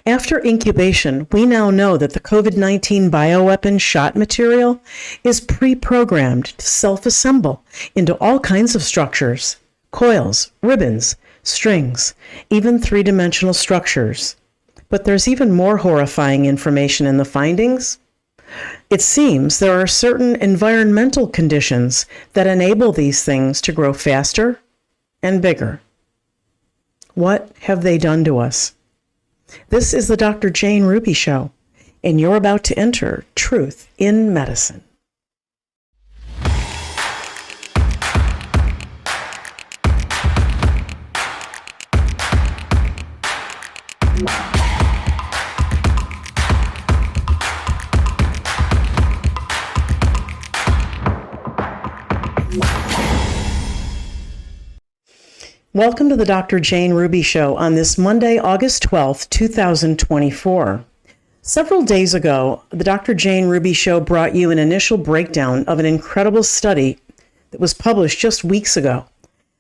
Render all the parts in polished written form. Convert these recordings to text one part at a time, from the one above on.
After incubation, we now know that the COVID-19 bioweapon shot material is pre-programmed to self-assemble into all kinds of structures, coils, ribbons, strings, even three-dimensional structures. But there's even more horrifying information in the findings. It seems there are certain environmental conditions that enable these things to grow faster and bigger. What have they done to us? This is the Dr. Jane Ruby Show, and you're about to enter Truth in Medicine. Welcome to the Dr. Jane Ruby Show on this Monday, August 12th, 2024. Several days ago, the Dr. Jane Ruby Show brought you an initial breakdown of an incredible study that was published just weeks ago.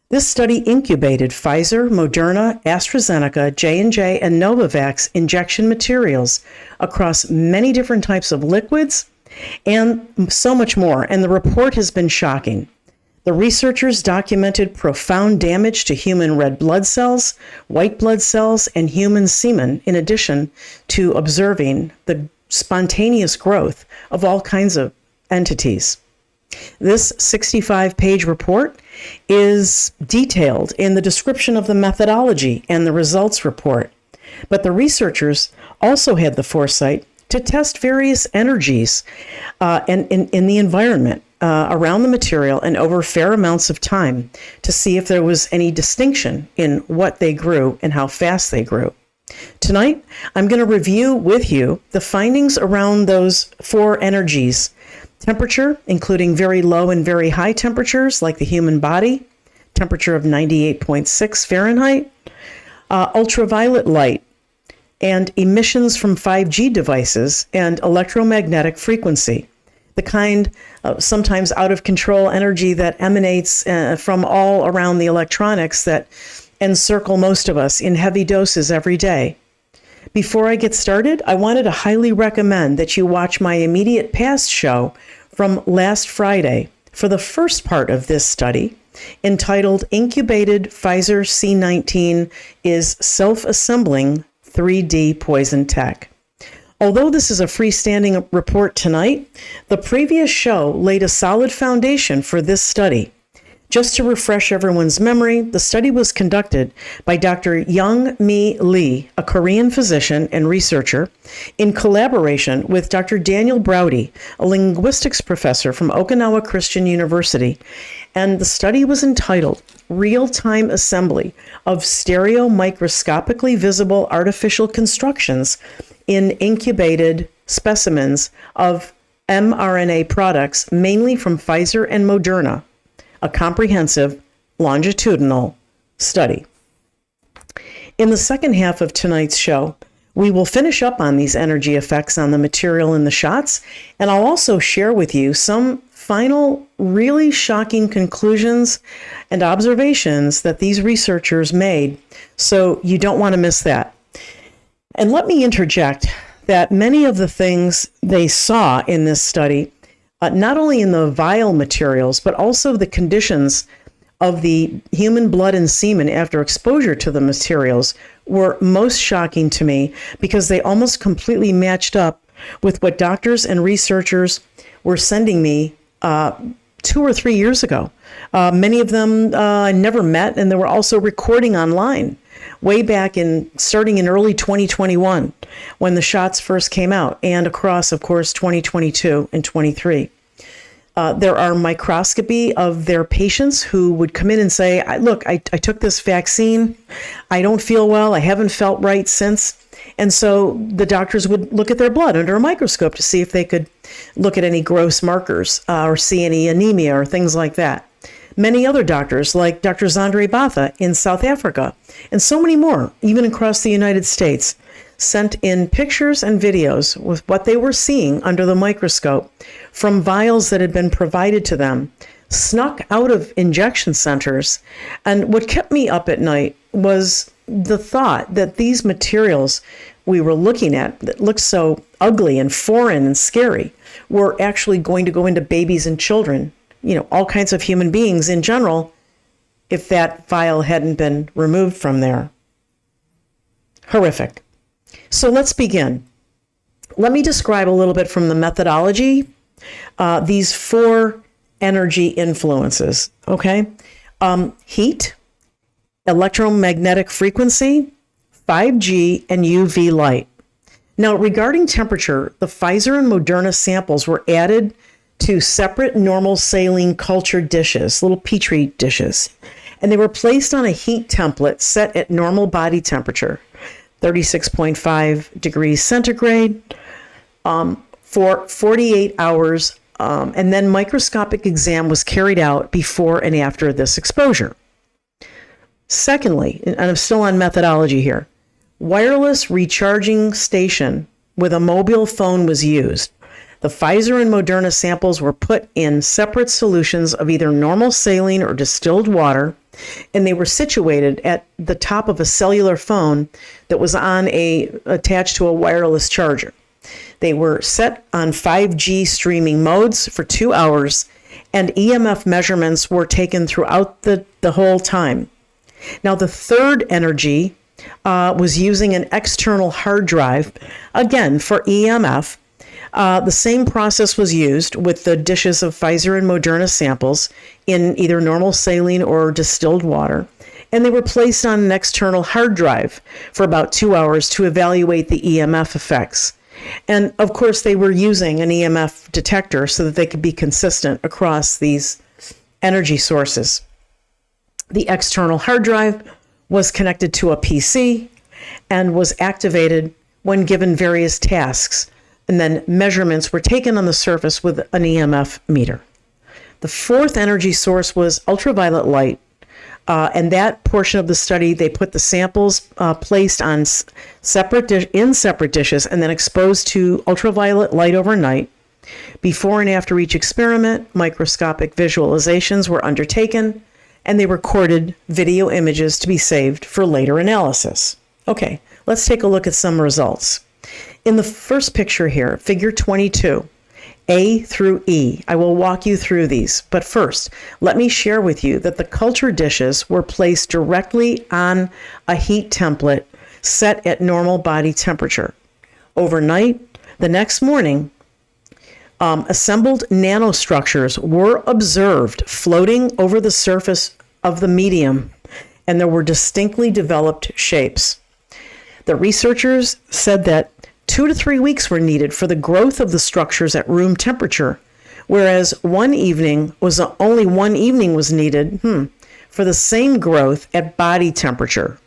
This study incubated Pfizer, Moderna, AstraZeneca, J&J, and Novavax injection materials across many different types of liquids and so much more, and the report has been shocking. The researchers documented profound damage to human red blood cells, white blood cells, and human semen, in addition to observing the spontaneous growth of all kinds of entities. This 65-page report is detailed in the description of the methodology and the results report. But the researchers also had the foresight to test various energies in the environment around the material and over fair amounts of time to see if there was any distinction in what they grew and how fast they grew. Tonight, I'm going to review with you the findings around those four energies: temperature, including very low and very high temperatures like the human body, temperature of 98.6 Fahrenheit, ultraviolet light, and emissions from 5G devices and electromagnetic frequency, the kind of sometimes out of control energy that emanates from all around the electronics that encircle most of us in heavy doses every day. Before I get started, I wanted to highly recommend that you watch my immediate past show from last Friday for the first part of this study, entitled Incubated Pfizer C19 is Self-Assembling 3D Poison Tech. Although this is a freestanding report tonight, the previous show laid a solid foundation for this study. Just to refresh everyone's memory, the study was conducted by Dr. Young-Mi Lee, a Korean physician and researcher, in collaboration with Dr. Lee Broudy, a linguistics professor from Okinawa Christian University, and the study was entitled Real-Time Assembly of Stereomicroscopically Visible Artificial Constructions in Incubated Specimens of mRNA Products, mainly from Pfizer and Moderna, a comprehensive longitudinal study. In the second half of tonight's show, we will finish up on these energy effects on the material in the shots, and I'll also share with you some final, really shocking conclusions and observations that these researchers made, so you don't want to miss that. And let me interject that many of the things they saw in this study, not only in the vial materials, but also the conditions of the human blood and semen after exposure to the materials, were most shocking to me because they almost completely matched up with what doctors and researchers were sending me 2 or 3 years ago. Many of them I never met, and they were also recording online way back starting in early 2021 when the shots first came out, and across, of course, 2022 and 23. There are microscopy of their patients who would come in and say, look, I took this vaccine. I don't feel well. I haven't felt right since. And so the doctors would look at their blood under a microscope to see if they could look at any gross markers or see any anemia or things like that. Many other doctors, like Dr. Zandre Batha in South Africa, and so many more, even across the United States, sent in pictures and videos with what they were seeing under the microscope from vials that had been provided to them, snuck out of injection centers. And what kept me up at night was the thought that these materials we were looking at that looked so ugly and foreign and scary were actually going to go into babies and children, all kinds of human beings in general, if that vial hadn't been removed from there. Horrific. So let's begin. Let me describe a little bit from the methodology, these 4 energy influences, okay? Heat, electromagnetic frequency, 5G, and UV light. Now, regarding temperature, the Pfizer and Moderna samples were added to separate normal saline culture dishes, little petri dishes, and they were placed on a heat template set at normal body temperature, 36.5 degrees centigrade, for 48 hours, and then microscopic exam was carried out before and after this exposure. Secondly, and I'm still on methodology here, wireless recharging station with a mobile phone was used. The Pfizer and Moderna samples were put in separate solutions of either normal saline or distilled water, and they were situated at the top of a cellular phone that was attached to a wireless charger. They were set on 5G streaming modes for 2 hours, and EMF measurements were taken throughout the whole time. Now, the third energy was using an external hard drive, again, for EMF. The same process was used with the dishes of Pfizer and Moderna samples in either normal saline or distilled water, and they were placed on an external hard drive for about 2 hours to evaluate the EMF effects. And of course, they were using an EMF detector so that they could be consistent across these energy sources. The external hard drive was connected to a PC and was activated when given various tasks, and then measurements were taken on the surface with an EMF meter. The fourth energy source was ultraviolet light, and that portion of the study, they put the samples placed on separate dishes and then exposed to ultraviolet light overnight. Before and after each experiment, microscopic visualizations were undertaken, and they recorded video images to be saved for later analysis. Okay, let's take a look at some results. In the first picture here, figure 22, A through E, I will walk you through these. But first, let me share with you that the culture dishes were placed directly on a heat template set at normal body temperature. Overnight, the next morning, assembled nanostructures were observed floating over the surface of the medium, and there were distinctly developed shapes. The researchers said that 2 to 3 weeks were needed for the growth of the structures at room temperature, whereas only one evening was needed for the same growth at body temperature.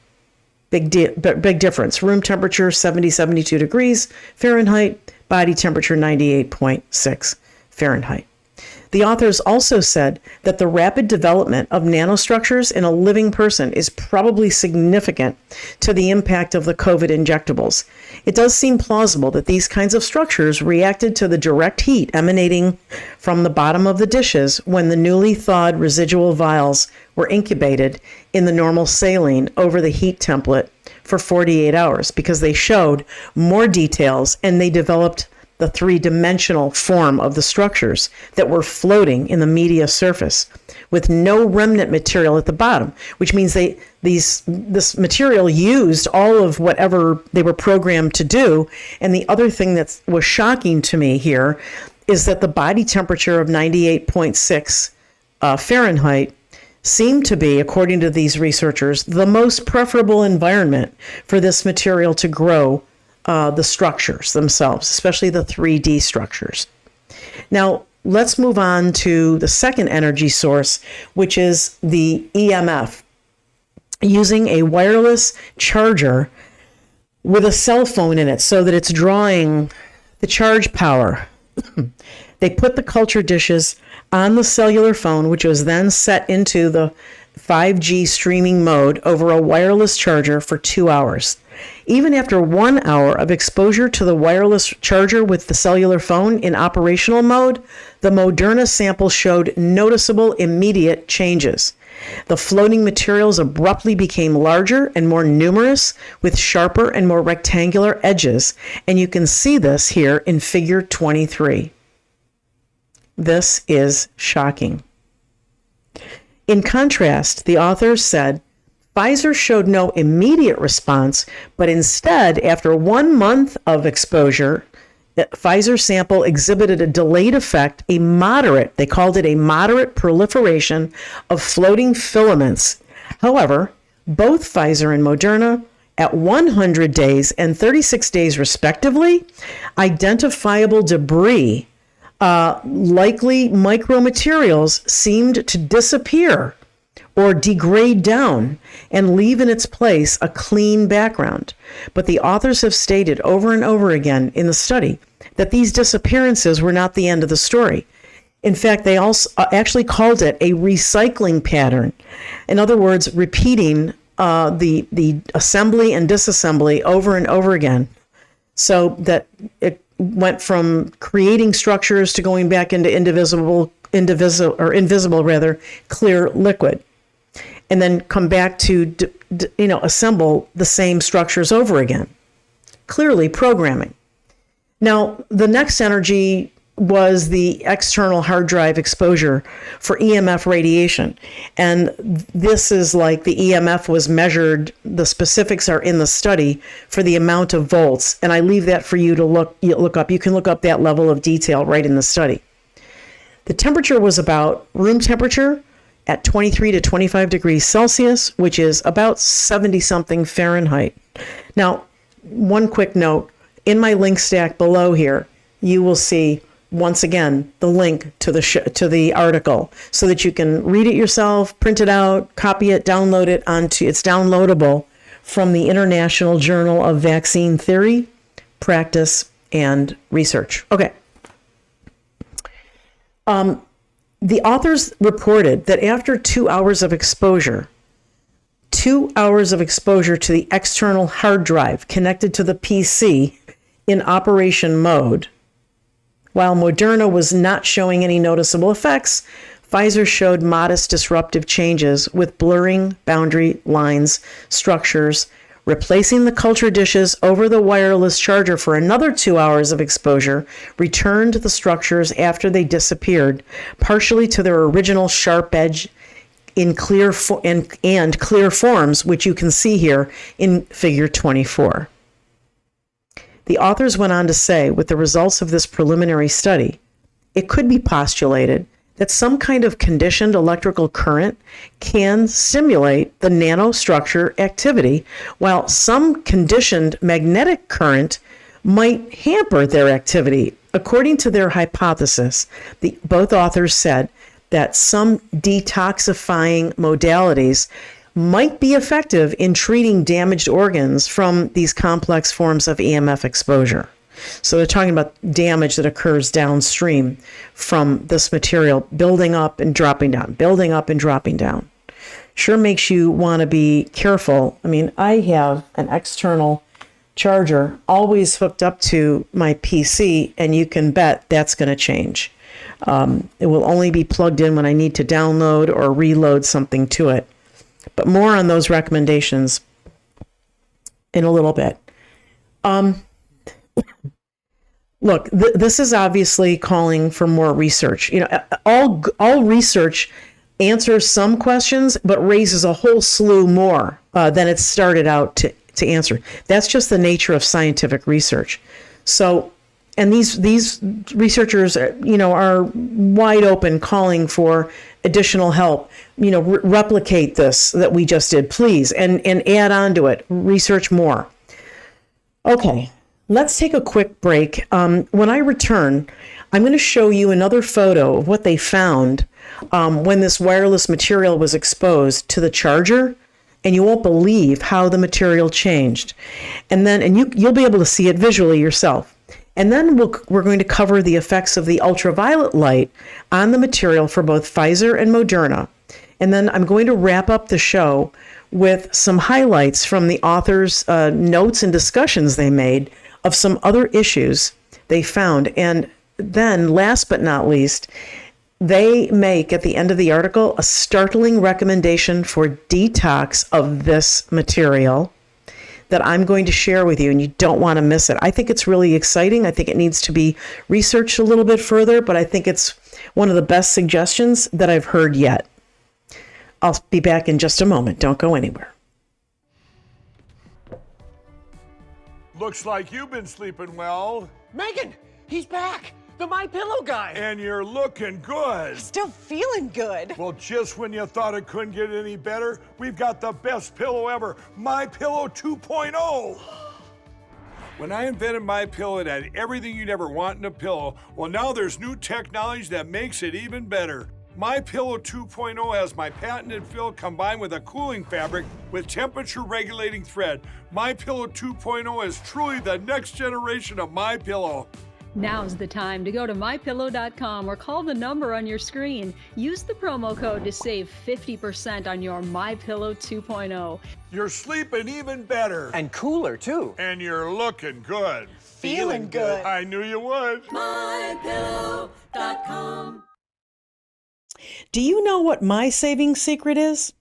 Big difference. Room temperature 72 degrees Fahrenheit, body temperature 98.6 Fahrenheit. The authors also said that the rapid development of nanostructures in a living person is probably significant to the impact of the COVID injectables. It does seem plausible that these kinds of structures reacted to the direct heat emanating from the bottom of the dishes when the newly thawed residual vials were incubated in the normal saline over the heat template for 48 hours, because they showed more details and they developed the 3-dimensional form of the structures that were floating in the media surface with no remnant material at the bottom, which means this material used all of whatever they were programmed to do. And the other thing that was shocking to me here is that the body temperature of 98.6 Fahrenheit seemed to be, according to these researchers, the most preferable environment for this material to grow the structures themselves, especially the 3D structures. Now, let's move on to the second energy source, which is the EMF. Using a wireless charger with a cell phone in it so that it's drawing the charge power. They put the culture dishes on the cellular phone, which was then set into the 5G streaming mode over a wireless charger for 2 hours. Even after 1 hour of exposure to the wireless charger with the cellular phone in operational mode, the Moderna sample showed noticeable immediate changes. The floating materials abruptly became larger and more numerous with sharper and more rectangular edges, and you can see this here in figure 23. This is shocking. In contrast, the authors said, Pfizer showed no immediate response, but instead, after 1 month of exposure, the Pfizer sample exhibited a delayed effect, they called it a moderate proliferation of floating filaments. However, both Pfizer and Moderna, at 100 days and 36 days respectively, identifiable debris, likely micromaterials, seemed to disappear or degrade down and leave in its place a clean background. But the authors have stated over and over again in the study that these disappearances were not the end of the story. In fact, they also actually called it a recycling pattern. In other words, repeating the assembly and disassembly over and over again, so that it went from creating structures to going back into invisible clear liquid, and then come back to assemble the same structures over again. Clearly programming. Now, the next energy was the external hard drive exposure for EMF radiation. And this is like the EMF was measured, the specifics are in the study for the amount of volts. And I leave that for you to look up. You can look up that level of detail right in the study. The temperature was about room temperature at 23 to 25 degrees Celsius, which is about 70 something Fahrenheit. Now, one quick note, in my link stack below here, you will see once again the link to the article so that you can read it yourself, print it out, copy it, download it it's downloadable from the International Journal of Vaccine Theory, Practice, and Research. Okay. The authors reported that after 2 hours of exposure, 2 hours of exposure to the external hard drive connected to the PC in operation mode, while Moderna was not showing any noticeable effects, Pfizer showed modest disruptive changes with blurring boundary lines, structures, replacing the culture dishes over the wireless charger for another 2 hours of exposure, returned the structures after they disappeared, partially to their original sharp edge in clear forms, which you can see here in figure 24. The authors went on to say, with the results of this preliminary study, it could be postulated that some kind of conditioned electrical current can stimulate the nanostructure activity, while some conditioned magnetic current might hamper their activity. According to their hypothesis, both authors said that some detoxifying modalities might be effective in treating damaged organs from these complex forms of EMF exposure. So they're talking about damage that occurs downstream from this material building up and dropping down, building up and dropping down. Sure makes you want to be careful. I mean, I have an external charger always hooked up to my PC, and you can bet that's going to change. It will only be plugged in when I need to download or reload something to it. But more on those recommendations in a little bit. Look, this is obviously calling for more research. You know, all research answers some questions, but raises a whole slew more than it started out to answer. That's just the nature of scientific research. So, and these researchers, are wide open, calling for additional help. Replicate this that we just did, please, and add on to it. Research more. Okay. Let's take a quick break. When I return, I'm going to show you another photo of what they found when this wireless material was exposed to the charger, and you won't believe how the material changed. And you'll be able to see it visually yourself. And then we're going to cover the effects of the ultraviolet light on the material for both Pfizer and Moderna. And then I'm going to wrap up the show with some highlights from the authors' notes and discussions they made of some other issues they found. And then, last but not least, They make, at the end of the article, a startling recommendation for detox of this material that I'm going to share with you, and you don't want to miss it. I think it's really exciting. I think it needs to be researched a little bit further, but I think it's one of the best suggestions that I've heard yet. I'll be back in just a moment. Don't go anywhere. Looks like you've been sleeping well. Megan, he's back. The My Pillow guy. And you're looking good. Still feeling good. Well, just when you thought it couldn't get any better, we've got the best pillow ever, My Pillow 2.0. When I invented My Pillow, it had everything you'd ever want in a pillow. Well, now there's new technology that makes it even better. My Pillow 2.0 has my patented fill combined with a cooling fabric with temperature regulating thread. My Pillow 2.0 is truly the next generation of My Pillow. Now's the time to go to mypillow.com or call the number on your screen. Use the promo code to save 50% on your My Pillow 2.0. You're sleeping even better. And cooler, too. And you're looking good. Feeling good. I knew you would. mypillow.com. Do you know what my saving secret is?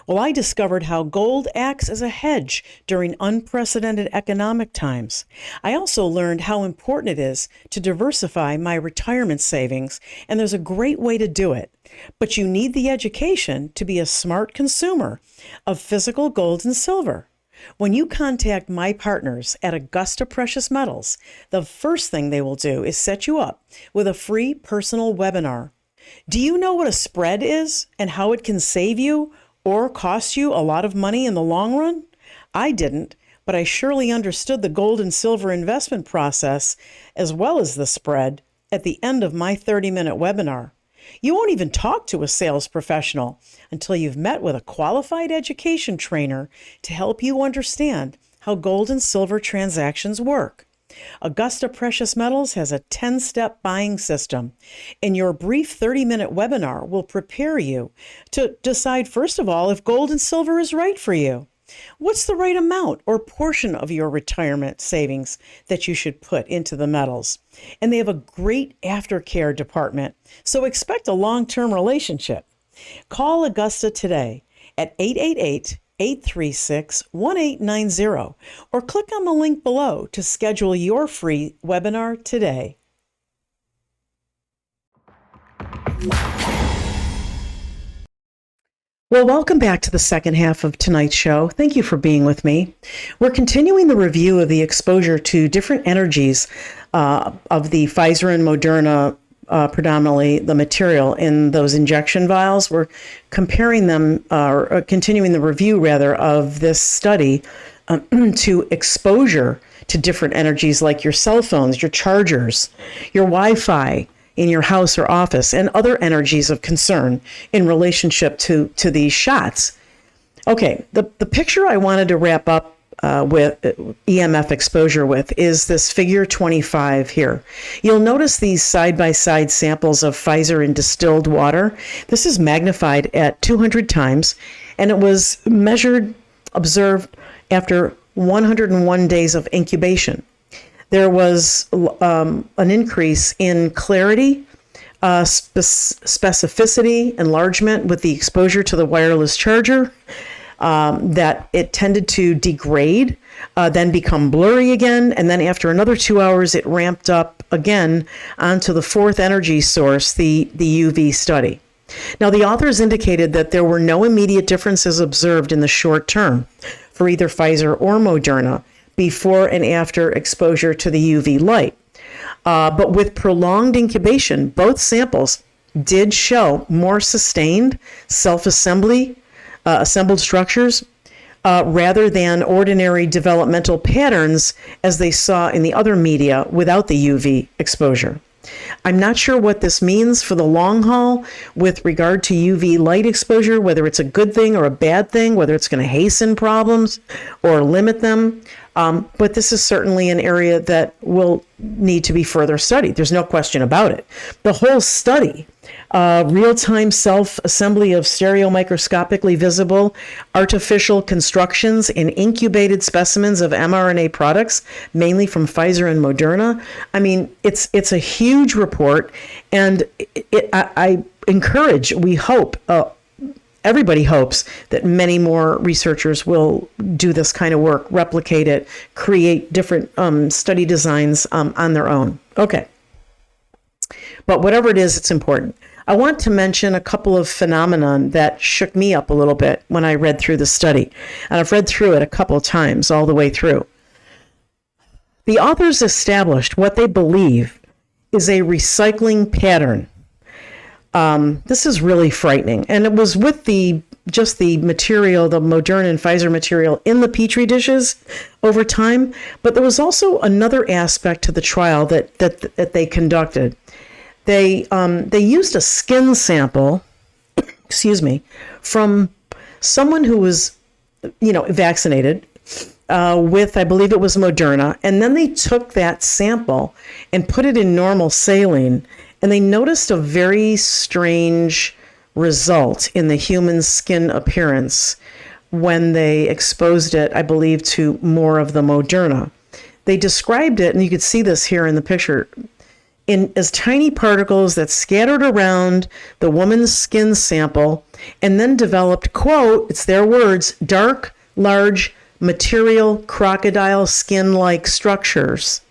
Well, I discovered how gold acts as a hedge during unprecedented economic times. I also learned how important it is to diversify my retirement savings, and there's a great way to do it. But you need the education to be a smart consumer of physical gold and silver. When you contact my partners at Augusta Precious Metals, the first thing they will do is set you up with a free personal webinar. Do you know what a spread is and how it can save you or cost you a lot of money in the long run? I didn't, but I surely understood the gold and silver investment process as well as the spread at the end of my 30-minute webinar. You won't even talk to a sales professional until you've met with a qualified education trainer to help you understand how gold and silver transactions work. Augusta Precious Metals has a 10-step buying system, and your brief 30-minute webinar will prepare you to decide, first of all, if gold and silver is right for you. What's the right amount or portion of your retirement savings that you should put into the metals? And they have a great aftercare department, so expect a long-term relationship. Call Augusta today at 888-836-1890 or click on the link below to schedule your free webinar today. Well, welcome back to the second half of tonight's show. Thank you for being with me. We're continuing the review of the exposure to different energies of the Pfizer and Moderna, predominantly the material in those injection vials. We're comparing them, or continuing the review, rather, of this study to exposure to different energies like your cell phones, your chargers, your Wi-Fi in your house or office, and other energies of concern in relationship to these shots. Okay, the picture I wanted to wrap up with EMF exposure with is this figure 25 here. You'll notice these side-by-side samples of Pfizer in distilled water. This is magnified at 200 times, and it was observed after 101 days of incubation. There was an increase in clarity, specificity, enlargement with the exposure to the wireless charger, that it tended to degrade, then become blurry again, and then after another 2 hours, it ramped up again onto the fourth energy source, the UV study. Now, the authors indicated that there were no immediate differences observed in the short term for either Pfizer or Moderna before and after exposure to the UV light. But with prolonged incubation, both samples did show more sustained self-assembled structures rather than ordinary developmental patterns as they saw in the other media without the UV exposure. I'm not sure what this means for the long haul with regard to UV light exposure, whether it's a good thing or a bad thing, whether it's going to hasten problems or limit them. But this is certainly an area that will need to be further studied. There's no question about it. The whole study, real-time self-assembly of stereomicroscopically visible artificial constructions in incubated specimens of mRNA products, mainly from Pfizer and Moderna. I mean, it's a huge report, and I encourage, we hope, everybody hopes that many more researchers will do this kind of work, replicate it, create different study designs on their own. Okay. But whatever it is, it's important. I want to mention a couple of phenomenon that shook me up a little bit when I read through the study. And I've read through it a couple of times all the way through. The authors established what they believe is a recycling pattern. This is really frightening. And it was with the material, the Moderna and Pfizer material in the Petri dishes over time. But there was also another aspect to the trial that they conducted. They used a skin sample, from someone who was, vaccinated with, I believe it was Moderna. And then they took that sample and put it in normal saline. And they noticed a very strange result in the human skin appearance when they exposed it, I believe, to more of the Moderna. They described it, and you could see this here in the picture, in as tiny particles that scattered around the woman's skin sample and then developed, quote, it's their words, dark, large, material, crocodile skin-like structures.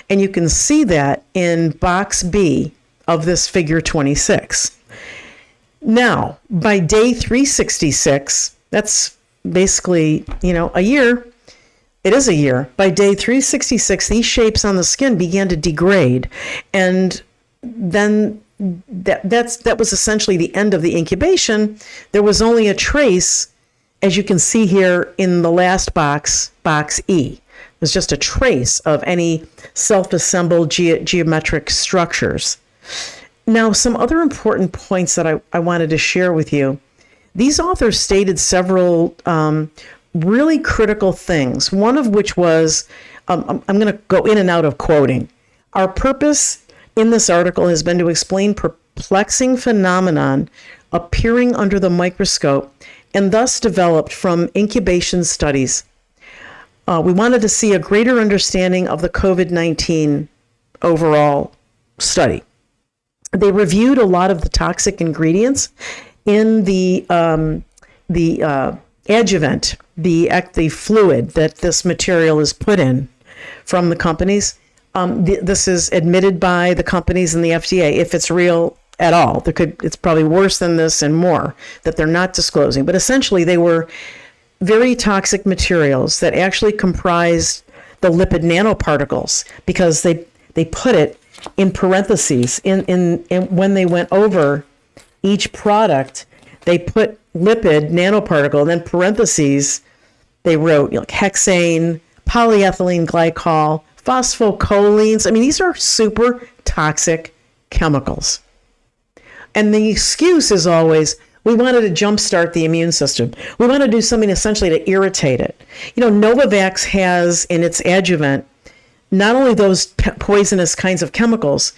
And you can see that in box B of this figure 26. Now, by day 366, that's basically, a year. It is a year. By day 366, these shapes on the skin began to degrade. And then that was essentially the end of the incubation. There was only a trace, as you can see here in the last box, box E. There's just a trace of any self-assembled geometric structures. Now, some other important points that I wanted to share with you. These authors stated several really critical things, one of which was, I'm going to go in and out of quoting. Our purpose in this article has been to explain perplexing phenomenon appearing under the microscope and thus developed from incubation studies. We wanted to see a greater understanding of the COVID-19 overall study. They reviewed a lot of the toxic ingredients in the adjuvant, the fluid that this material is put in from the companies. This is admitted by the companies and the FDA, if it's real at all. It's probably worse than this and more that they're not disclosing. But essentially, they were very toxic materials that actually comprised the lipid nanoparticles, because they put it in parentheses. In when they went over each product, they put lipid nanoparticle, and then parentheses, they wrote like hexane, polyethylene glycol, phosphocholenes. I mean, these are super toxic chemicals. And the excuse is always, we wanted to jumpstart the immune system. We want to do something essentially to irritate it. Novavax has in its adjuvant not only those poisonous kinds of chemicals,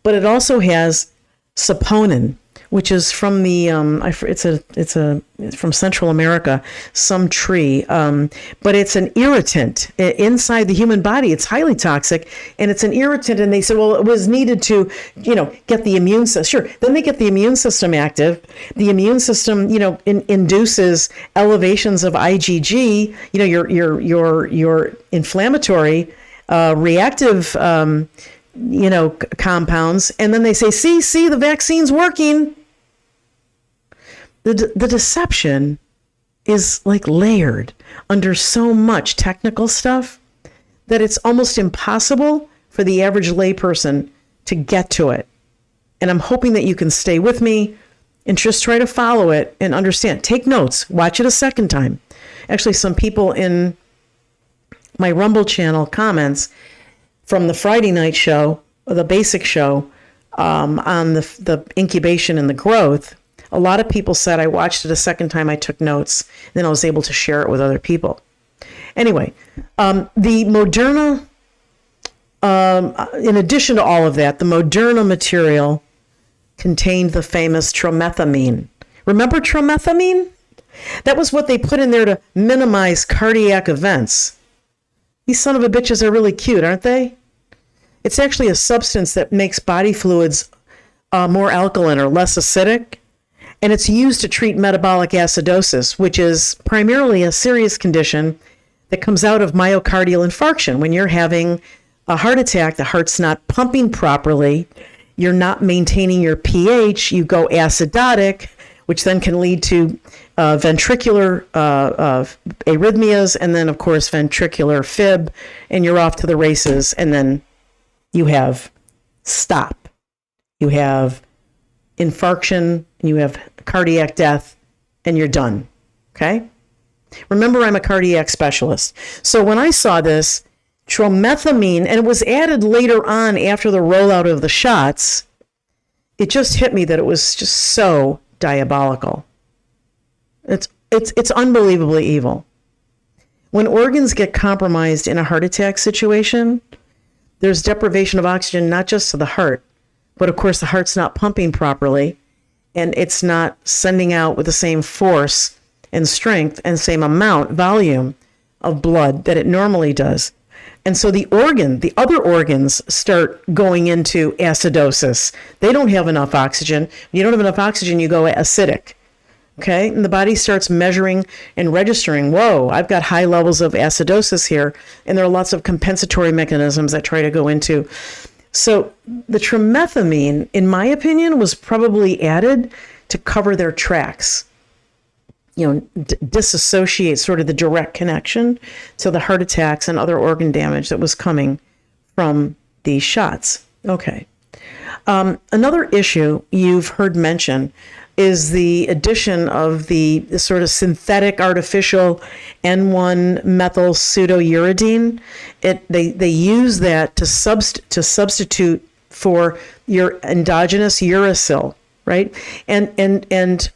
but it also has saponin, which is from the it's from Central America, some tree, but it's an irritant inside the human body. It's highly toxic, and it's an irritant. And they said, well, it was needed to, get the immune system. Sure, then they get the immune system active. The immune system, induces elevations of IgG. Your inflammatory, reactive, compounds, and then they say, see, the vaccine's working. The deception is like layered under so much technical stuff that it's almost impossible for the average layperson to get to it. And I'm hoping that you can stay with me and just try to follow it and understand. Take notes, watch it a second time. Actually, some people in my Rumble channel comments from the Friday night show, the basic show, on the incubation and the growth, a lot of people said I watched it a second time, I took notes, then I was able to share it with other people. Anyway, the Moderna, in addition to all of that, the Moderna material contained the famous tromethamine. Remember tromethamine? That was what they put in there to minimize cardiac events. These son of a bitches are really cute, aren't they? It's actually a substance that makes body fluids more alkaline or less acidic. And it's used to treat metabolic acidosis, which is primarily a serious condition that comes out of myocardial infarction. When you're having a heart attack, the heart's not pumping properly, you're not maintaining your pH, you go acidotic, which then can lead to ventricular arrhythmias, and then, of course, ventricular fib, and you're off to the races, and then you have stop. You have infarction, you have cardiac death, and you're done. Okay? Remember, I'm a cardiac specialist. So when I saw this, tromethamine, and it was added later on after the rollout of the shots, it just hit me that it was just so diabolical. It's unbelievably evil. When organs get compromised in a heart attack situation, there's deprivation of oxygen, not just to the heart, but of course the heart's not pumping properly, and it's not sending out with the same force and strength and same volume of blood that it normally does. And so the other organs start going into acidosis. They don't have enough oxygen. When you don't have enough oxygen, you go acidic. Okay? And the body starts measuring and registering, whoa, I've got high levels of acidosis here. And there are lots of compensatory mechanisms that try to go into. So the tromethamine, in my opinion, was probably added to cover their tracks. Disassociate sort of the direct connection to the heart attacks and other organ damage that was coming from these shots. Okay. Another issue you've heard mentioned is the addition of the sort of synthetic artificial N1 methyl pseudouridine. They use that to substitute for your endogenous uracil, right? And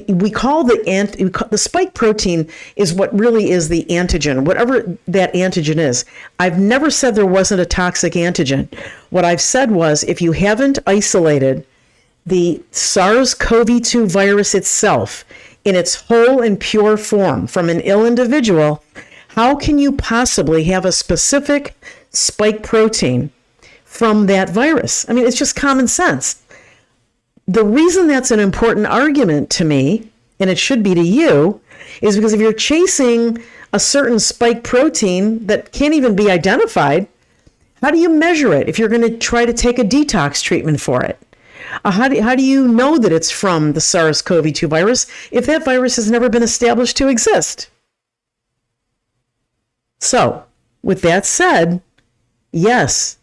we call the spike protein is what really is the antigen, whatever that antigen is. I've never said there wasn't a toxic antigen. What I've said was, if you haven't isolated the SARS-CoV-2 virus itself in its whole and pure form from an ill individual, how can you possibly have a specific spike protein from that virus? I mean, it's just common sense. The reason that's an important argument to me, and it should be to you, is because if you're chasing a certain spike protein that can't even be identified, how do you measure it if you're going to try to take a detox treatment for it? How do you know that it's from the SARS-CoV-2 virus if that virus has never been established to exist? So, with that said, yes,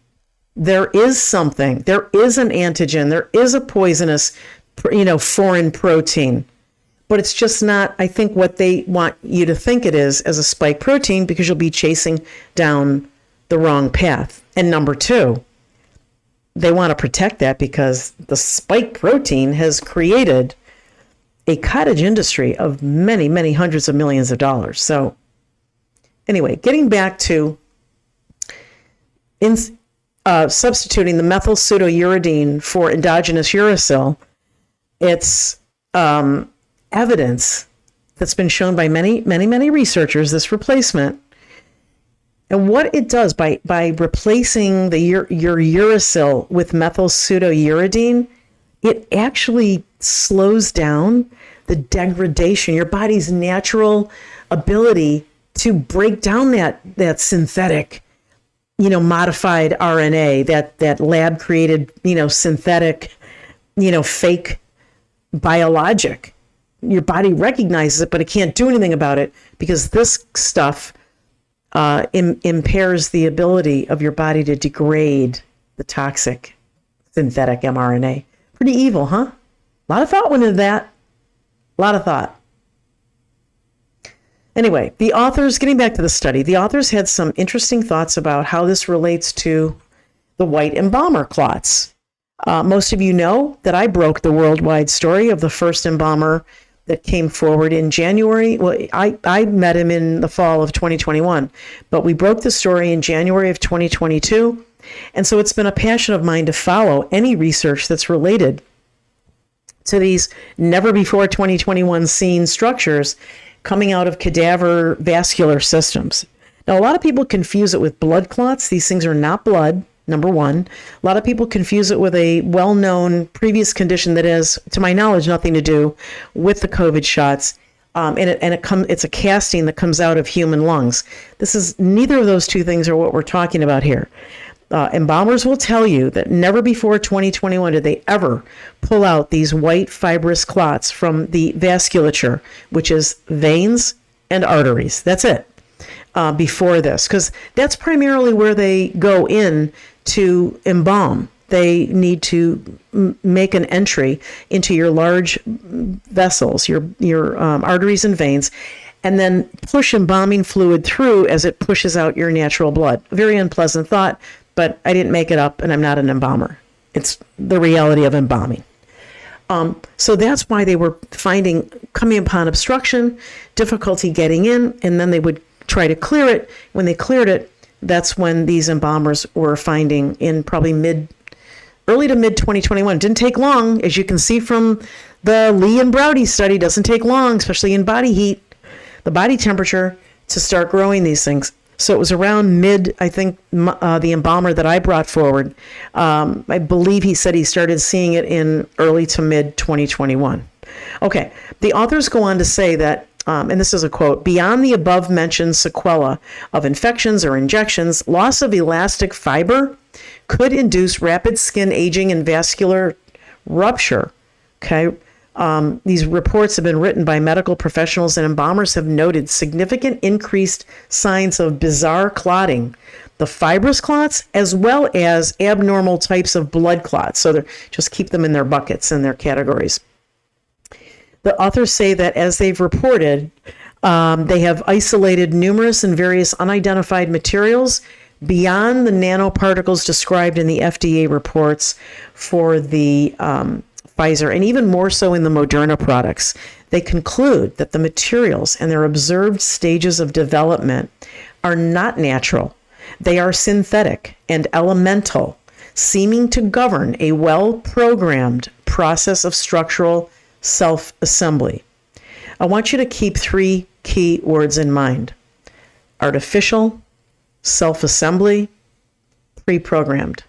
there is something. There is an antigen. There is a poisonous, foreign protein. But it's just not, I think, what they want you to think it is as a spike protein, because you'll be chasing down the wrong path. And number two, they want to protect that because the spike protein has created a cottage industry of many, many hundreds of millions of dollars. So anyway, getting back to substituting the methyl pseudouridine for endogenous uracil, it's evidence that's been shown by many, many, many researchers, this replacement. And what it does by replacing your uracil with methyl pseudouridine, it actually slows down the degradation, your body's natural ability to break down that synthetic, modified RNA, that lab created, synthetic, fake biologic. Your body recognizes it, but it can't do anything about it because this stuff impairs the ability of your body to degrade the toxic synthetic mRNA. Pretty evil, huh? A lot of thought went into that. A lot of thought. Anyway, the authors, getting back to the study, the authors had some interesting thoughts about how this relates to the white embalmer clots. Most of you know that I broke the worldwide story of the first embalmer that came forward in January. Well, I met him in the fall of 2021, but we broke the story in January of 2022. And so it's been a passion of mine to follow any research that's related to these never before 2021 seen structures coming out of cadaver vascular systems. Now, a lot of people confuse it with blood clots. These things are not blood, number one. A lot of people confuse it with a well-known previous condition that has, to my knowledge, nothing to do with the COVID shots. It's a casting that comes out of human lungs. This is neither of those two things are what we're talking about here. Embalmers will tell you that never before 2021 did they ever pull out these white fibrous clots from the vasculature, which is veins and arteries. That's it. Before this, because that's primarily where they go in to embalm. They need to make an entry into your large vessels, your arteries and veins, and then push embalming fluid through as it pushes out your natural blood. Very unpleasant thought, but I didn't make it up, and I'm not an embalmer. It's the reality of embalming. So that's why they were finding, coming upon obstruction, difficulty getting in, and then they would try to clear it. When they cleared it, that's when these embalmers were finding in probably early to mid 2021. Didn't take long, as you can see from the Lee and Broudy study. Doesn't take long, especially in body heat, the body temperature, to start growing these things. So it was around mid, I think, the embalmer that I brought forward, I believe he said he started seeing it in early to mid 2021. Okay, the authors go on to say that, and this is a quote, beyond the above mentioned sequela of infections or injections, loss of elastic fiber could induce rapid skin aging and vascular rupture. Okay. These reports have been written by medical professionals, and embalmers have noted significant increased signs of bizarre clotting, the fibrous clots, as well as abnormal types of blood clots. So just keep them in their buckets and their categories. The authors say that as they've reported, they have isolated numerous and various unidentified materials beyond the nanoparticles described in the FDA reports for the Pfizer, and even more so in the Moderna products. They conclude that the materials and their observed stages of development are not natural. They are synthetic and elemental, seeming to govern a well-programmed process of structural self-assembly. I want you to keep three key words in mind: artificial, self-assembly, pre-programmed.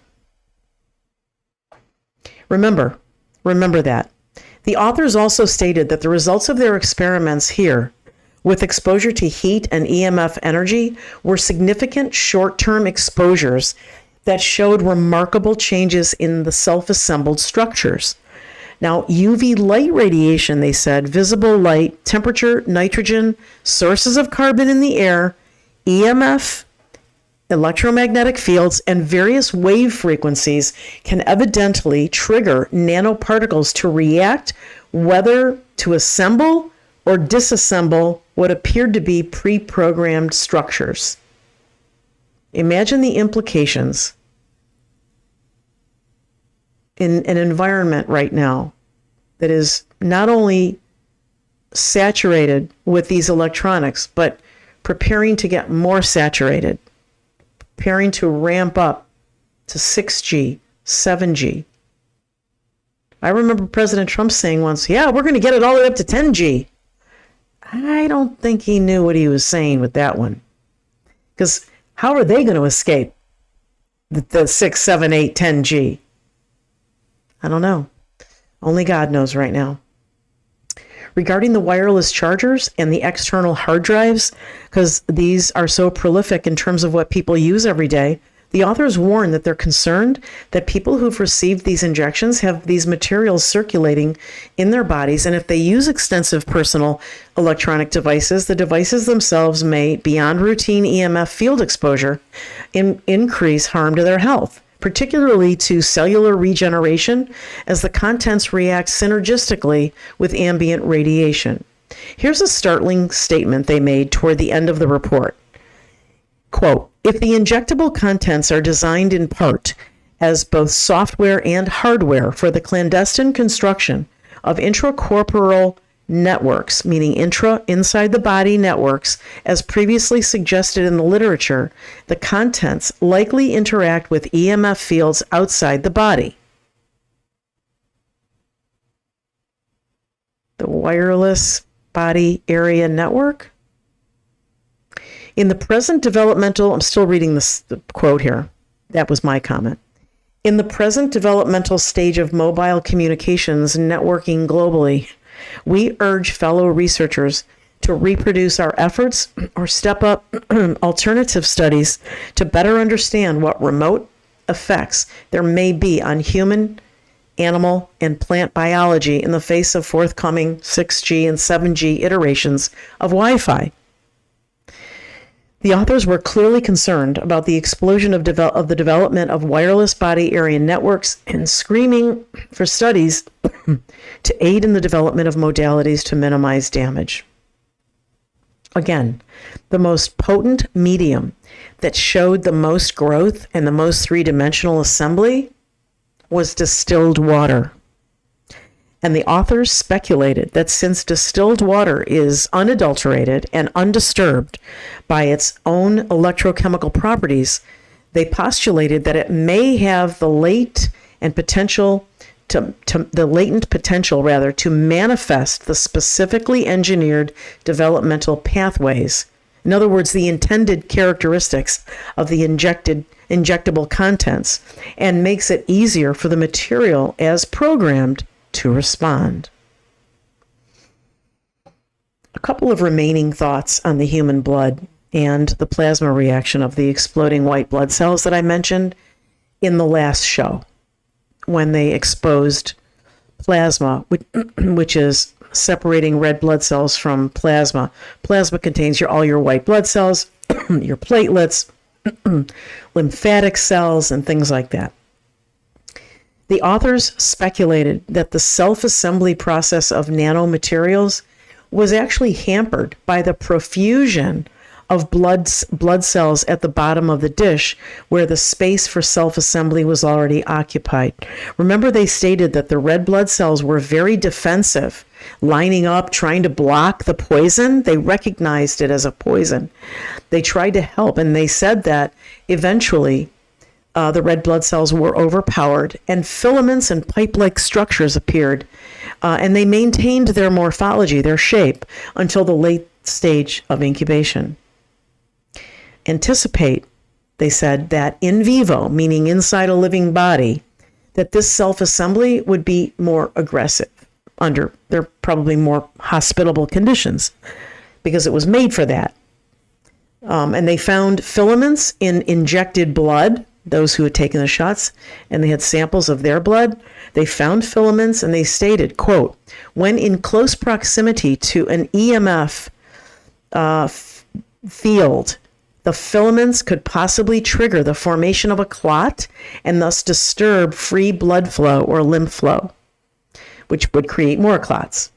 Remember that. The authors also stated that the results of their experiments here with exposure to heat and EMF energy were significant short-term exposures that showed remarkable changes in the self-assembled structures. Now, UV light radiation, they said, visible light, temperature, nitrogen, sources of carbon in the air, EMF, electromagnetic fields, and various wave frequencies can evidently trigger nanoparticles to react, whether to assemble or disassemble what appeared to be pre-programmed structures. Imagine the implications in an environment right now that is not only saturated with these electronics, but preparing to get more saturated, preparing to ramp up to 6G, 7G. I remember President Trump saying once, yeah, we're going to get it all the way up to 10G. I don't think he knew what he was saying with that one. Because how are they going to escape the 6, 7, 8, 10G? I don't know. Only God knows right now. Regarding the wireless chargers and the external hard drives, because these are so prolific in terms of what people use every day, the authors warn that they're concerned that people who've received these injections have these materials circulating in their bodies, and if they use extensive personal electronic devices, the devices themselves may, beyond routine EMF field exposure, increase harm to their health, particularly to cellular regeneration, as the contents react synergistically with ambient radiation. Here's a startling statement they made toward the end of the report. Quote, if the injectable contents are designed in part as both software and hardware for the clandestine construction of intracorporeal networks, meaning inside the body networks, as previously suggested in the literature, the contents likely interact with EMF fields outside the body. The wireless body area network. In the present developmental, I'm still reading the quote here. That was my comment. In the present developmental stage of mobile communications networking globally, we urge fellow researchers to reproduce our efforts or step up alternative studies to better understand what remote effects there may be on human, animal, and plant biology in the face of forthcoming 6G and 7G iterations of Wi-Fi. The authors were clearly concerned about the explosion of the development of wireless body area networks and screaming for studies to aid in the development of modalities to minimize damage. Again, the most potent medium that showed the most growth and the most three-dimensional assembly was distilled water. And the authors speculated that since distilled water is unadulterated and undisturbed by its own electrochemical properties, they postulated that it may have the latent potential to manifest the specifically engineered developmental pathways. In other words, the intended characteristics of the injectable contents, and makes it easier for the material as programmed to respond. A couple of remaining thoughts on the human blood and the plasma reaction of the exploding white blood cells that I mentioned in the last show when they exposed plasma, which is separating red blood cells from plasma. Plasma contains all your white blood cells, your platelets, lymphatic cells, and things like that. The authors speculated that the self-assembly process of nanomaterials was actually hampered by the profusion of blood cells at the bottom of the dish, where the space for self-assembly was already occupied. Remember, they stated that the red blood cells were very defensive, lining up, trying to block the poison. They recognized it as a poison. They tried to help, and they said that eventually the red blood cells were overpowered and filaments and pipe-like structures appeared, and they maintained their morphology, their shape, until the late stage of incubation. Anticipate, they said, that in vivo, meaning inside a living body, that this self-assembly would be more aggressive under their probably more hospitable conditions because it was made for that. And they found filaments in injected blood, those who had taken the shots, and they had samples of their blood. They found filaments, and they stated, quote, when in close proximity to an EMF field, the filaments could possibly trigger the formation of a clot and thus disturb free blood flow or lymph flow, which would create more clots.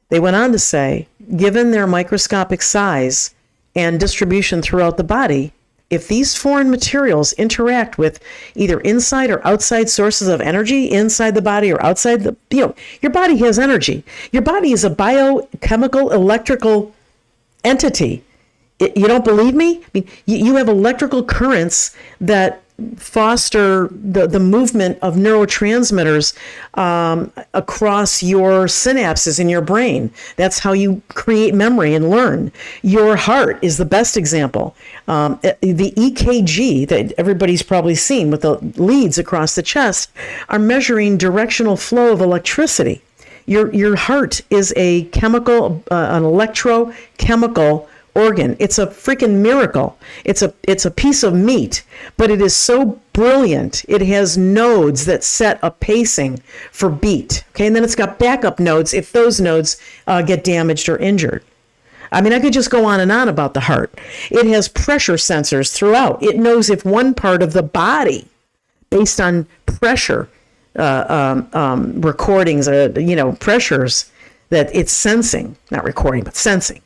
They went on to say, given their microscopic size and distribution throughout the body, if these foreign materials interact with either inside or outside sources of energy, inside the body or outside the, your body has energy. Your body is a biochemical electrical entity. You don't believe me? I mean, you have electrical currents that foster the movement of neurotransmitters across your synapses in your brain. That's how you create memory and learn. Your heart is the best example. The EKG that everybody's probably seen with the leads across the chest are measuring directional flow of electricity. Your heart is a chemical, an electrochemical organ. It's a freaking miracle. It's a piece of meat, but it is so brilliant. It has nodes that set a pacing for beat. Okay, and then it's got backup nodes if those nodes get damaged or injured. I mean, I could just go on and on about the heart. It has pressure sensors throughout. It knows if one part of the body, based on pressure recordings, pressures that it's sensing, not recording, but sensing.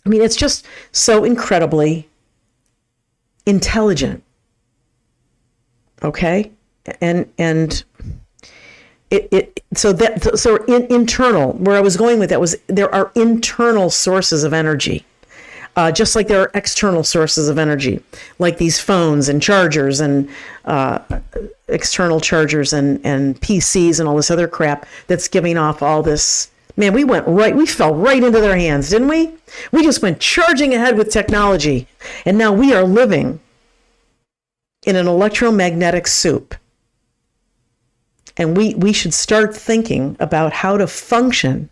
I mean, it's just so incredibly intelligent. Okay? And internal, where I was going with that was there are internal sources of energy. Just like there are external sources of energy, like these phones and chargers and external chargers and PCs and all this other crap that's giving off all this. Man, we fell right into their hands, didn't we? We just went charging ahead with technology. And now we are living in an electromagnetic soup. And we should start thinking about how to function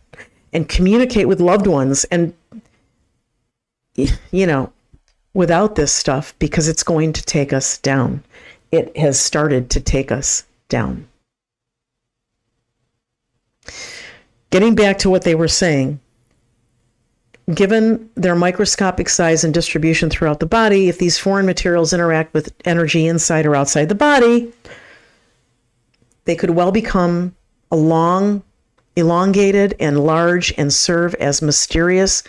and communicate with loved ones and, without this stuff, because it's going to take us down. It has started to take us down. Getting back to what they were saying, given their microscopic size and distribution throughout the body, if these foreign materials interact with energy inside or outside the body, they could well become elongated and large and serve as mysterious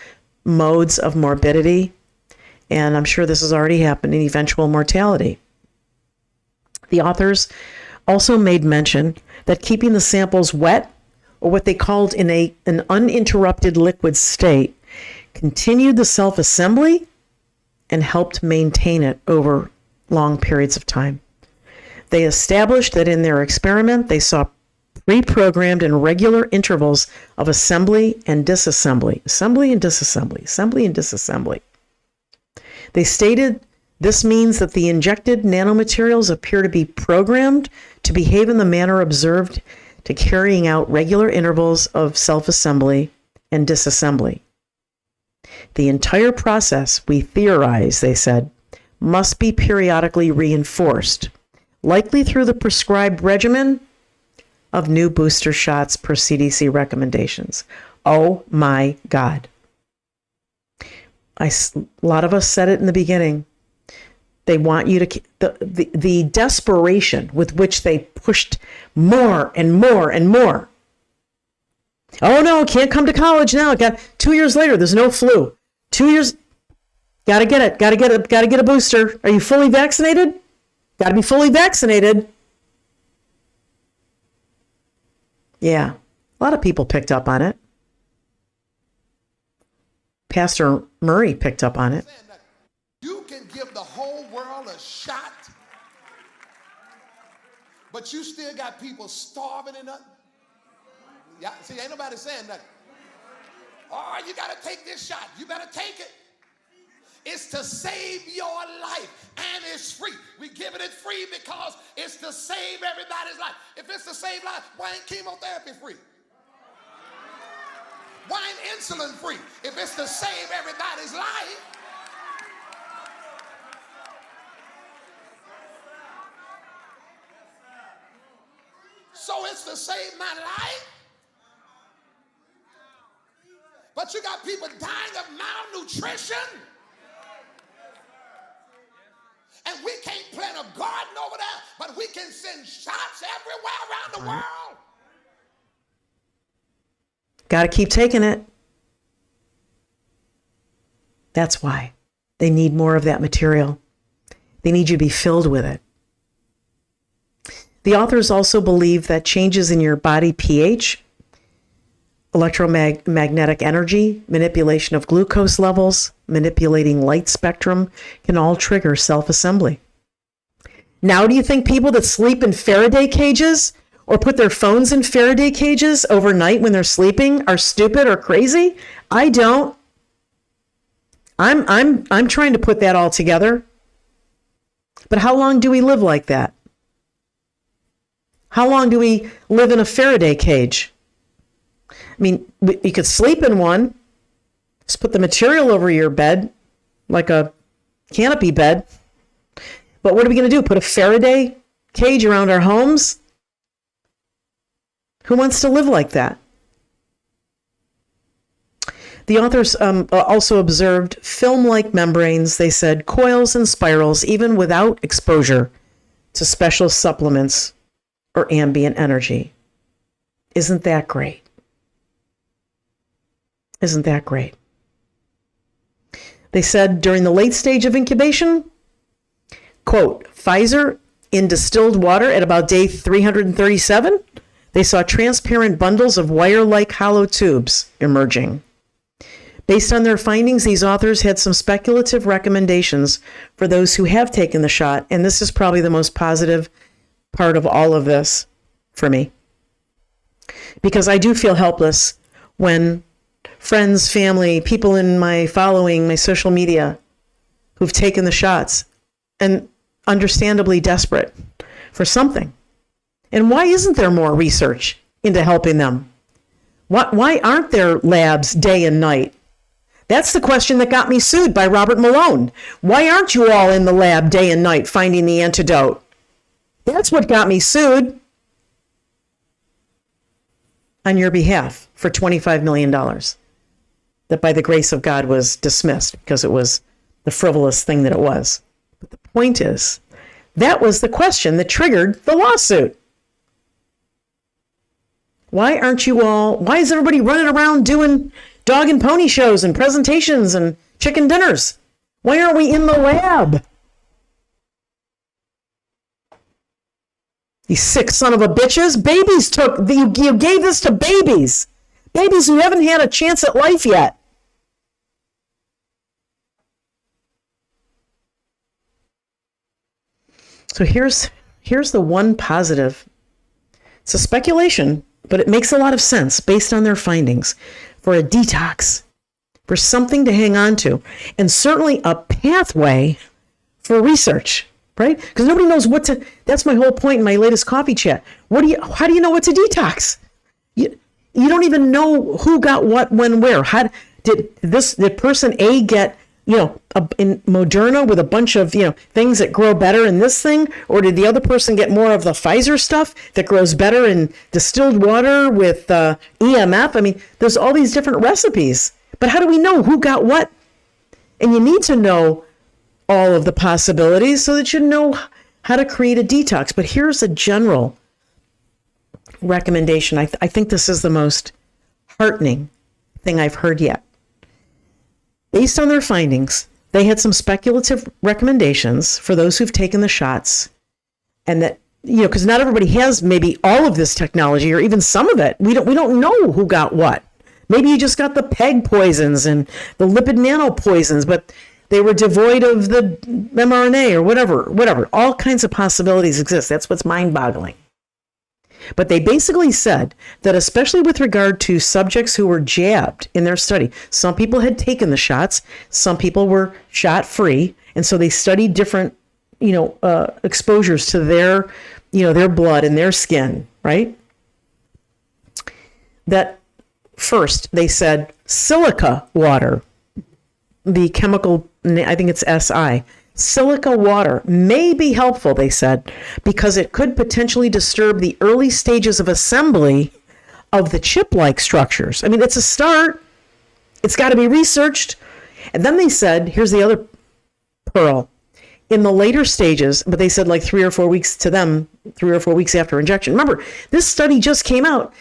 modes of morbidity. And I'm sure this has already happened in eventual mortality. The authors also made mention that keeping the samples wet, or what they called in an uninterrupted liquid state, continued the self-assembly and helped maintain it over long periods of time. They established that in their experiment, they saw pre-programmed and regular intervals of assembly and disassembly, assembly and disassembly, assembly and disassembly. They stated this means that the injected nanomaterials appear to be programmed to behave in the manner observed, to carrying out regular intervals of self-assembly and disassembly. The entire process, we theorize, they said, must be periodically reinforced, likely through the prescribed regimen of new booster shots per CDC recommendations. Oh my God. A lot of us said it in the beginning. They want you to, the desperation with which they pushed more and more and more. Oh no, can't come to college now. Got 2 years later, there's no flu. 2 years, gotta get it, gotta get a booster. Are you fully vaccinated? Gotta be fully vaccinated. Yeah, a lot of people picked up on it. Pastor Murray picked up on it. You can give the whole world a shot, but you still got people starving and nothing. Yeah, see, ain't nobody saying nothing. Oh, you got to take this shot. You better take it. It's to save your life, and it's free. We giving it free because it's to save everybody's life. If it's to save life, why ain't chemotherapy free? Why ain't insulin free? If it's to save everybody's life. So it's to save my life. But you got people dying of malnutrition. And we can't plant a garden over there, but we can send shots everywhere around the world. Got to keep taking it. That's why they need more of that material. They need you to be filled with it. The authors also believe that changes in your body pH, electromagnetic energy, manipulation of glucose levels, manipulating light spectrum can all trigger self-assembly. Now, do you think people that sleep in Faraday cages or put their phones in Faraday cages overnight when they're sleeping are stupid or crazy? I don't. I'm trying to put that all together. But how long do we live like that? How long do we live in a Faraday cage? I mean, you could sleep in one. Just put the material over your bed, like a canopy bed. But what are we going to do? Put a Faraday cage around our homes? Who wants to live like that? The authors also observed film-like membranes, they said, coils and spirals, even without exposure to special supplements or ambient energy. Isn't that great? Isn't that great? They said during the late stage of incubation, quote, Pfizer in distilled water at about day 337, They saw transparent bundles of wire-like hollow tubes emerging. Based on their findings, these authors had some speculative recommendations for those who have taken the shot, and this is probably the most positive part of all of this for me. Because I do feel helpless when friends, family, people in my following, my social media, who've taken the shots and understandably desperate for something. And why isn't there more research into helping them? Why aren't there labs day and night? That's the question that got me sued by Robert Malone. Why aren't you all in the lab day and night finding the antidote? That's what got me sued on your behalf for $25 million. That by the grace of God was dismissed because it was the frivolous thing that it was. But the point is, that was the question that triggered the lawsuit. Why is everybody running around doing dog and pony shows and presentations and chicken dinners? Why aren't we in the lab? You sick son of a bitches. You gave this to babies. Babies who haven't had a chance at life yet. So here's the one positive. It's a speculation, but it makes a lot of sense based on their findings for a detox, for something to hang on to, and certainly a pathway for research, right? Because nobody knows that's my whole point in my latest coffee chat. How do you know what to detox? You don't even know who got what, when, where. Did person A get, in Moderna with a bunch of, things that grow better in this thing? Or did the other person get more of the Pfizer stuff that grows better in distilled water with EMF? I mean, there's all these different recipes. But how do we know who got what? And you need to know all of the possibilities so that you know how to create a detox. But here's a general recommendation. I think this is the most heartening thing I've heard yet. Based on their findings, they had some speculative recommendations for those who've taken the shots, and that, because not everybody has maybe all of this technology or even some of it. We don't know who got what. Maybe you just got the PEG poisons and the lipid nano poisons, but they were devoid of the mRNA or whatever. All kinds of possibilities exist. That's what's mind-boggling. But they basically said that especially with regard to subjects who were jabbed in their study, some people had taken the shots, some people were shot free. And so they studied different, exposures to their blood and their skin, right? That first they said silica water, the chemical, I think it's SI, silica water may be helpful, they said, because it could potentially disturb the early stages of assembly of the chip-like structures. I mean, it's a start. It's got to be researched. And then they said, here's the other pearl, in the later stages, but they said like 3 or 4 weeks after injection. Remember, this study just came out.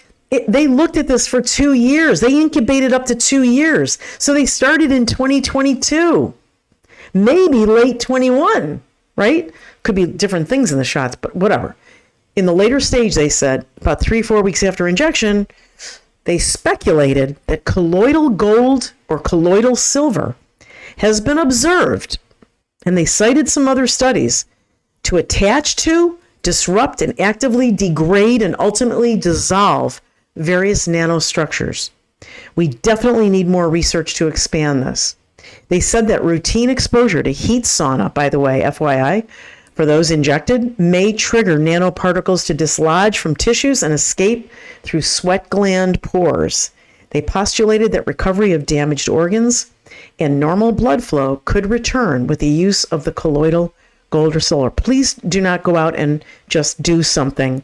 They looked at this for 2 years. They incubated up to 2 years. So they started in 2022. Maybe late 21, right? Could be different things in the shots, but whatever. In the later stage, they said, about 3-4 weeks after injection, they speculated that colloidal gold or colloidal silver has been observed, and they cited some other studies, to attach to, disrupt, and actively degrade and ultimately dissolve various nanostructures. We definitely need more research to expand this. They said that routine exposure to heat sauna, by the way, FYI, for those injected, may trigger nanoparticles to dislodge from tissues and escape through sweat gland pores. They postulated that recovery of damaged organs and normal blood flow could return with the use of the colloidal gold or silver. Please do not go out and just do something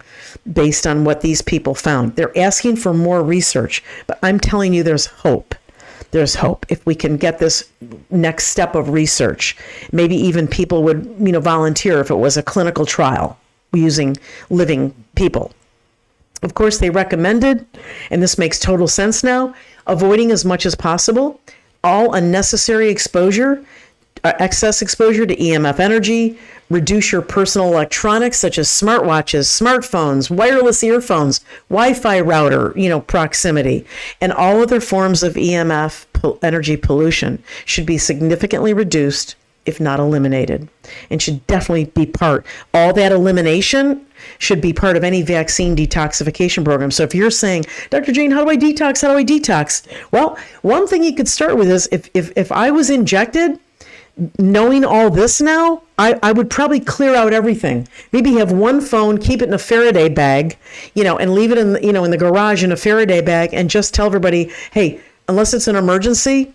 based on what these people found. They're asking for more research, but I'm telling you there's hope. There's hope if we can get this next step of research. Maybe even people would, volunteer if it was a clinical trial using living people. Of course, they recommended, and this makes total sense now, avoiding as much as possible all unnecessary exposure excess exposure to EMF energy, reduce your personal electronics such as smartwatches, smartphones, wireless earphones, Wi-Fi router, proximity, and all other forms of EMF energy pollution should be significantly reduced, if not eliminated, and should definitely be all that elimination should be part of any vaccine detoxification program. So if you're saying, Dr. Jane, how do I detox? How do I detox? Well, one thing you could start with is if I was injected, knowing all this now, I would probably clear out everything. Maybe have one phone, keep it in a Faraday bag, and leave it in, in the garage in a Faraday bag, and just tell everybody, hey, unless it's an emergency,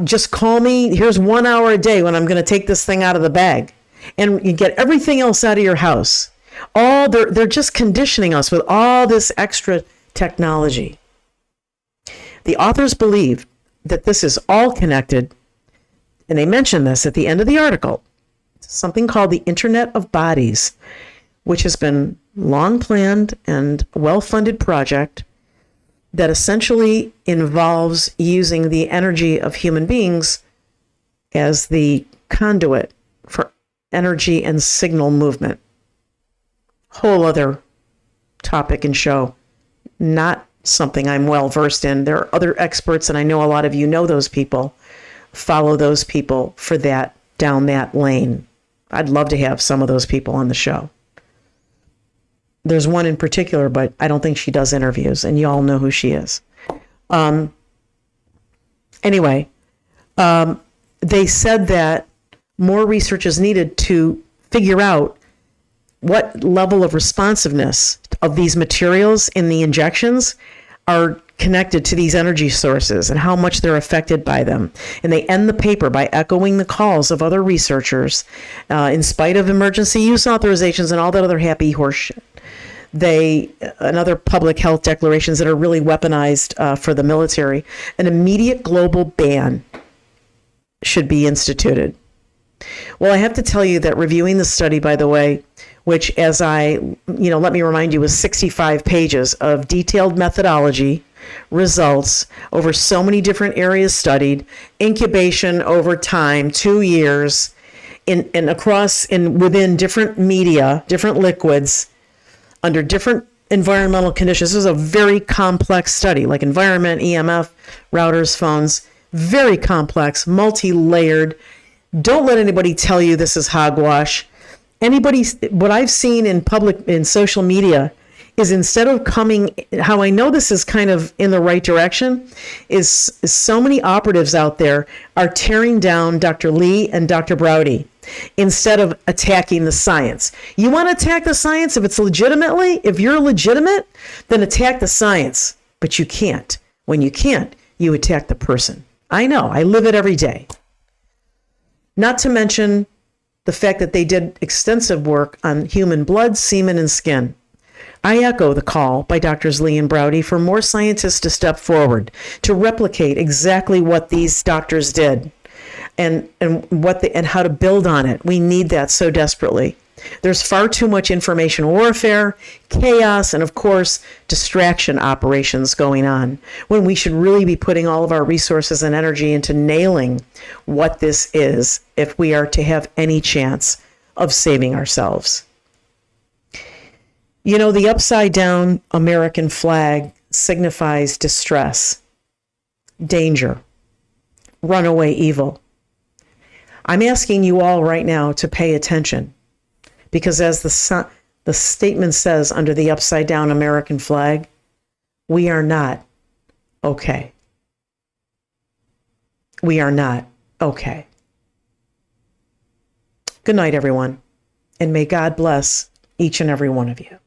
just call me. Here's 1 hour a day when I'm going to take this thing out of the bag, and you get everything else out of your house. They're just conditioning us with all this extra technology. The authors believe that this is all connected, and they mention this at the end of the article, something called the Internet of Bodies, which has been long planned and well-funded project that essentially involves using the energy of human beings as the conduit for energy and signal movement. Whole other topic and show, not something I'm well versed in. There are other experts, and I know a lot of you know those people. Follow those people for that, down that lane. I'd love to have some of those people on the show. There's one in particular, but I don't think she does interviews, and you all know who she is. Anyway, they said that more research is needed to figure out what level of responsiveness of these materials in the injections are connected to these energy sources and how much they're affected by them. And they end the paper by echoing the calls of other researchers, in spite of emergency use authorizations and all that other happy horseshit. And other public health declarations that are really weaponized for the military, an immediate global ban should be instituted. Well, I have to tell you that reviewing the study, by the way, which let me remind you, was 65 pages of detailed methodology, results over so many different areas studied, incubation over time, 2 years, within different media, different liquids, under different environmental conditions. This is a very complex study, like environment, EMF, routers, phones, very complex, multi-layered. Don't let anybody tell you this is hogwash. What I've seen in social media is, instead of how I know this is kind of in the right direction, is so many operatives out there are tearing down Dr. Lee and Dr. Broudy instead of attacking the science. You want to attack the science if you're legitimate, then attack the science, but you can't. When you can't, you attack the person. I know, I live it every day. Not to mention the fact that they did extensive work on human blood, semen, and skin. I echo the call by Drs. Lee and Broudy for more scientists to step forward to replicate exactly what these doctors did and how to build on it. We need that so desperately. There's far too much information warfare, chaos, and of course, distraction operations going on, when we should really be putting all of our resources and energy into nailing what this is if we are to have any chance of saving ourselves. The upside down American flag signifies distress, danger, runaway evil. I'm asking you all right now to pay attention, because as the statement says under the upside down American flag, we are not okay. We are not okay. Good night, everyone, and may God bless each and every one of you.